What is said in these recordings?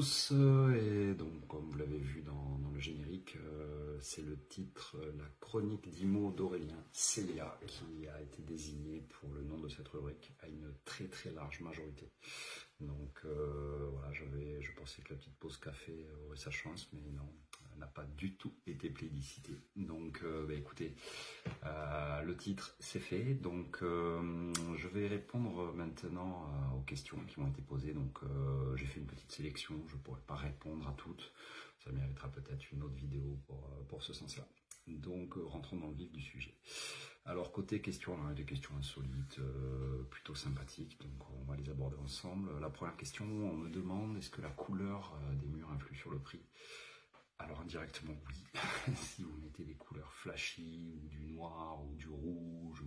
tous, et donc comme vous l'avez vu dans le générique, c'est le titre La chronique d'Imo d'Aurélien Célia qui a été désigné pour le nom de cette rubrique à une très très large majorité. Donc voilà, je pensais que la petite pause café aurait sa chance, mais non, elle n'a pas du tout été plébiscitée. Donc écoutez, le titre c'est fait, donc je vais répondre maintenant aux questions qui m'ont été posées. Donc j'ai fait une petite sélection, je ne pourrai pas répondre à toutes, ça méritera peut-être une autre vidéo pour ce sens-là. Donc rentrons dans le vif du sujet. Alors côté questions, on a des questions insolites, plutôt sympathiques, donc on va les aborder ensemble. La première question, on me demande est-ce que la couleur des murs influe sur le prix? Alors indirectement oui, si vous mettez des couleurs flashy, ou du noir, ou du rouge,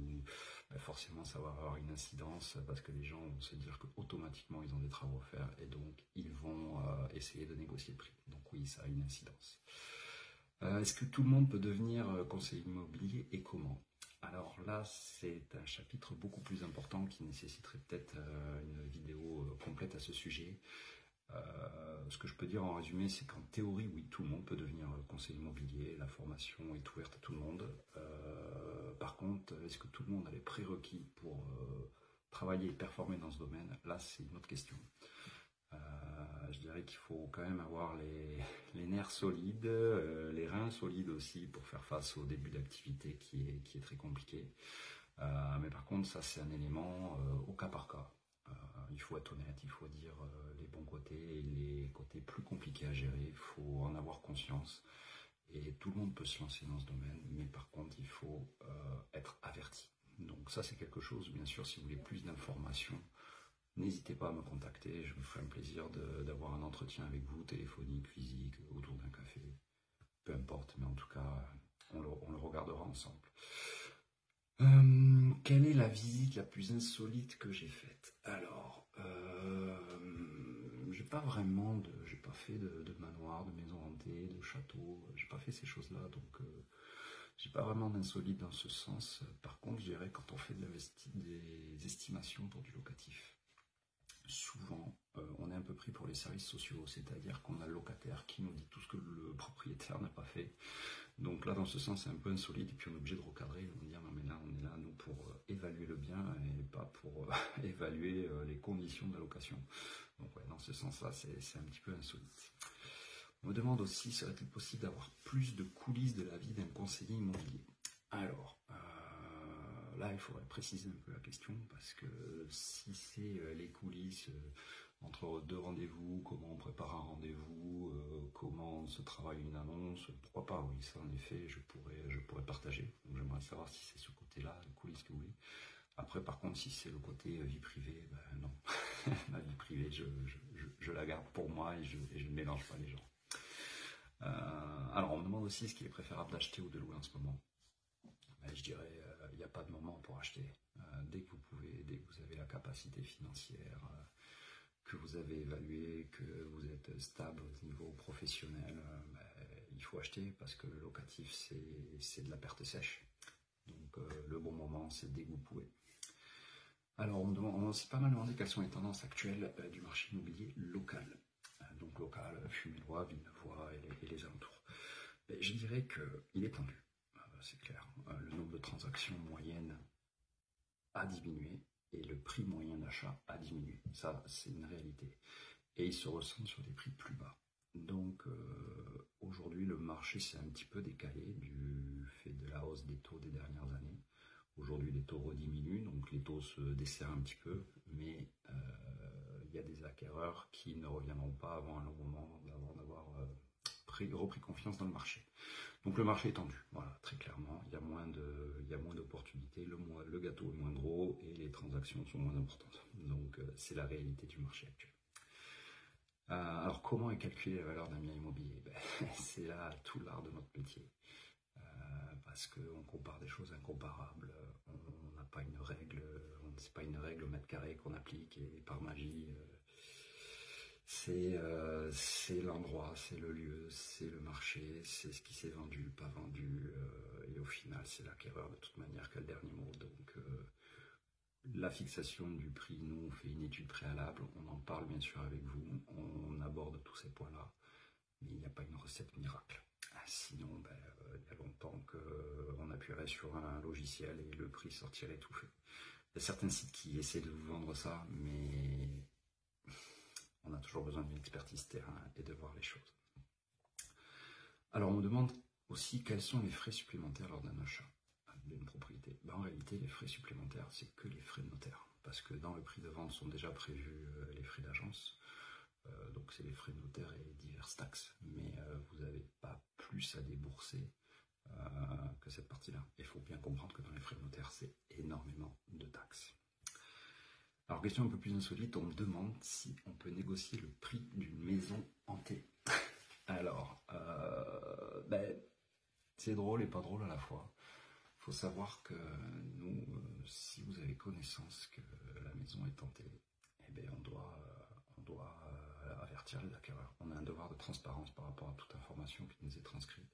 forcément ça va avoir une incidence, parce que les gens vont se dire qu'automatiquement ils ont des travaux à faire, et donc ils vont essayer de négocier le prix. Donc oui, ça a une incidence. Est-ce que tout le monde peut devenir conseiller immobilier et comment? Alors là, c'est un chapitre beaucoup plus important qui nécessiterait peut-être une vidéo complète à ce sujet. Ce que je peux dire en résumé, c'est qu'en théorie, oui, tout le monde peut devenir conseiller immobilier, la formation est ouverte à tout le monde. Par contre, est-ce que tout le monde a les prérequis pour travailler et performer dans ce domaine? Là, c'est une autre question. Je dirais qu'il faut quand même avoir les nerfs solides, les reins solides aussi pour faire face au début d'activité qui est très compliqué. Mais par contre, ça c'est un élément au cas par cas. Il faut être honnête, il faut dire les bons côtés et les côtés plus compliqués à gérer. Il faut en avoir conscience. Et tout le monde peut se lancer dans ce domaine, mais par contre, il faut être averti. Donc ça c'est quelque chose, bien sûr, si vous voulez plus d'informations, n'hésitez pas à me contacter, je me ferai un plaisir d'avoir un entretien avec vous, téléphonique, physique, autour d'un café, peu importe, mais en tout cas, on le regardera ensemble. Quelle est la visite la plus insolite que j'ai faite? Alors, j'ai pas fait de manoir, de maison hantée, de château, j'ai pas fait ces choses-là, donc j'ai pas vraiment d'insolite dans ce sens. Par contre, je dirais quand on fait des estimations pour du locatif, souvent on est un peu pris pour les services sociaux, c'est-à-dire qu'on a le locataire qui nous dit tout ce que le propriétaire n'a pas fait. Donc là, dans ce sens, c'est un peu insolite, et puis on est obligé de recadrer, on va dire non mais là, on est là, nous, pour évaluer le bien, et pas pour évaluer les conditions de la location. Donc ouais, dans ce sens-là, c'est un petit peu insolite. On me demande aussi, serait-il possible d'avoir plus de coulisses de la vie d'un conseiller immobilier? Alors, là, il faudrait préciser un peu la question, parce que si c'est les coulisses entre deux rendez-vous, comment on prépare un rendez-vous, comment se travaille une annonce, pourquoi pas, oui, ça en effet, je pourrais partager. Donc j'aimerais savoir si c'est ce côté-là, les coulisses que vous voulez. Après, par contre, si c'est le côté vie privée, ben non. Ma vie privée, je la garde pour moi, et je ne mélange pas les gens. Alors, on me demande aussi ce qu'il est préférable d'acheter ou de louer en ce moment. Ben, je dirais, il n'y a pas de moment pour acheter. Dès que vous pouvez, dès que vous avez la capacité financière, que vous avez évalué, que vous êtes stable au niveau professionnel, il faut acheter, parce que le locatif, c'est de la perte sèche. Donc le bon moment, c'est dès que vous pouvez. Alors, on m'a aussi pas mal demandé quelles sont les tendances actuelles du marché immobilier local. Donc local, Fumélois, Villeneuvois et les alentours. Et je dirais qu'il est tendu, c'est clair. Le nombre de transactions moyennes a diminué, et le prix moyen d'achat a diminué. Ça, c'est une réalité. Et il se ressent sur des prix plus bas. Donc aujourd'hui, le marché s'est un petit peu décalé du fait de la hausse des taux des dernières années. Aujourd'hui, les taux rediminuent, donc les taux se desserrent un petit peu, mais il y a des acquéreurs qui ne reviendront pas avant un long moment d'avoir repris confiance dans le marché. Donc le marché est tendu, voilà, très clairement, il y a moins d'opportunités, le gâteau est moins gros et les transactions sont moins importantes. Donc c'est la réalité du marché actuel. Alors comment est calculée la valeur d'un bien immobilier? C'est là tout l'art de notre métier. Parce qu'on compare des choses incomparables, on n'a pas une règle, c'est pas une règle au mètre carré qu'on applique et par magie. C'est l'endroit, c'est le lieu, c'est le marché, c'est ce qui s'est vendu, pas vendu, et au final c'est l'acquéreur de toute manière qui a le dernier mot. Donc La fixation du prix, nous on fait une étude préalable, on en parle bien sûr avec vous, on aborde tous ces points-là, mais il n'y a pas une recette miracle. Sinon, il y a longtemps qu'on appuierait sur un logiciel et le prix sortirait tout fait. Il y a certains sites qui essaient de vous vendre ça, mais on a toujours besoin d'une expertise terrain et de voir les choses. Alors on me demande aussi quels sont les frais supplémentaires lors d'un achat d'une propriété. En réalité, les frais supplémentaires, c'est que les frais de notaire. Parce que dans le prix de vente sont déjà prévus les frais d'agence. Donc c'est les frais de notaire et diverses taxes. Mais vous n'avez pas plus à débourser que cette partie-là. Il faut bien comprendre que dans les frais de notaire, c'est énormément de taxes. Alors, question un peu plus insolite, on me demande si on peut négocier le prix d'une maison hantée. Alors, c'est drôle et pas drôle à la fois. Il faut savoir que nous, si vous avez connaissance que la maison est hantée, on doit avertir les acquéreurs. On a un devoir de transparence par rapport à toute information qui nous est transcrite.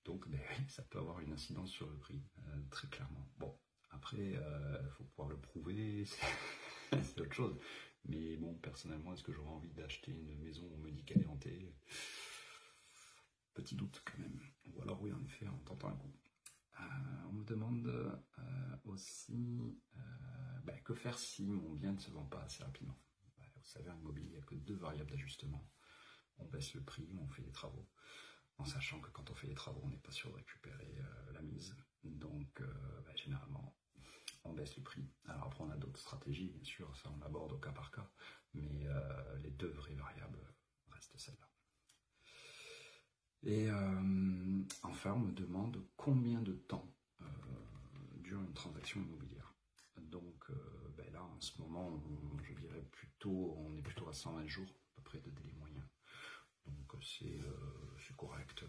Donc, ça peut avoir une incidence sur le prix, très clairement. Bon, après, il faut pouvoir le prouver, c'est autre chose. Mais bon, personnellement, est-ce que j'aurais envie d'acheter une maison où on me dit qu'elle est hantée? Petit doute quand même. Ou alors oui, en effet, en tentant un coup. On me demande aussi que faire si mon bien ne se vend pas assez rapidement. Vous savez, en immobilier, il n'y a que 2 variables d'ajustement. On baisse le prix, on fait des travaux. En sachant que quand on fait des travaux, on n'est pas sûr de récupérer la mise. Donc, généralement, on baisse le prix. Alors après, on a d'autres stratégies, bien sûr, ça on l'aborde au cas par cas. Mais les 2 vraies variables restent celles-là. Et enfin, on me demande combien de temps dure une transaction immobilière. Donc là, en ce moment, je dirais on est plutôt à 120 jours, à peu près de délai moyen. Donc c'est correct.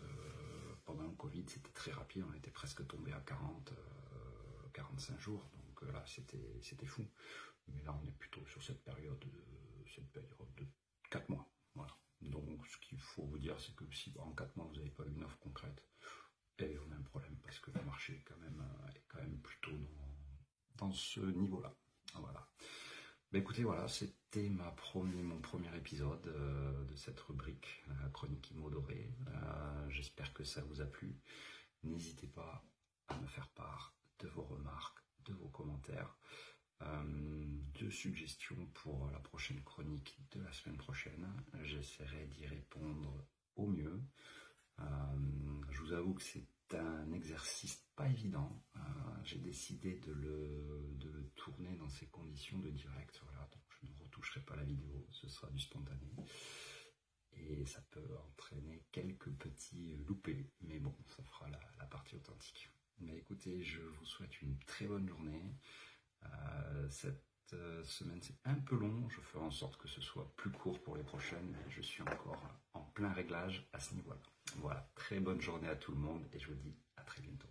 Pendant le Covid, c'était très rapide, on était presque tombé à 45 jours. Donc là, c'était fou. Mais là, on est plutôt sur cette période de 4 mois. Voilà. Donc ce qu'il faut vous dire, c'est que si en 4 mois, vous n'avez pas une offre concrète, et on a un problème parce que le marché est quand même plutôt dans ce niveau-là. Voilà. Écoutez, voilà, c'était mon premier épisode de cette rubrique, la chronique Immo dorée. J'espère que ça vous a plu. N'hésitez pas à me faire part de vos remarques, de vos commentaires, de suggestions pour la prochaine chronique de la semaine prochaine. J'essaierai d'y répondre au mieux. Je vous avoue que c'est un exercice pas évident. J'ai décidé de le tourner dans ces conditions de direct. Voilà, donc je ne retoucherai pas la vidéo, ce sera du spontané. Et ça peut entraîner quelques petits loupés, mais bon, ça fera la partie authentique. Mais écoutez, je vous souhaite une très bonne journée. Cette semaine, c'est un peu long. Je ferai en sorte que ce soit plus court pour les prochaines, mais je suis encore en plein réglage à ce niveau-là. Voilà, très bonne journée à tout le monde et je vous dis à très bientôt.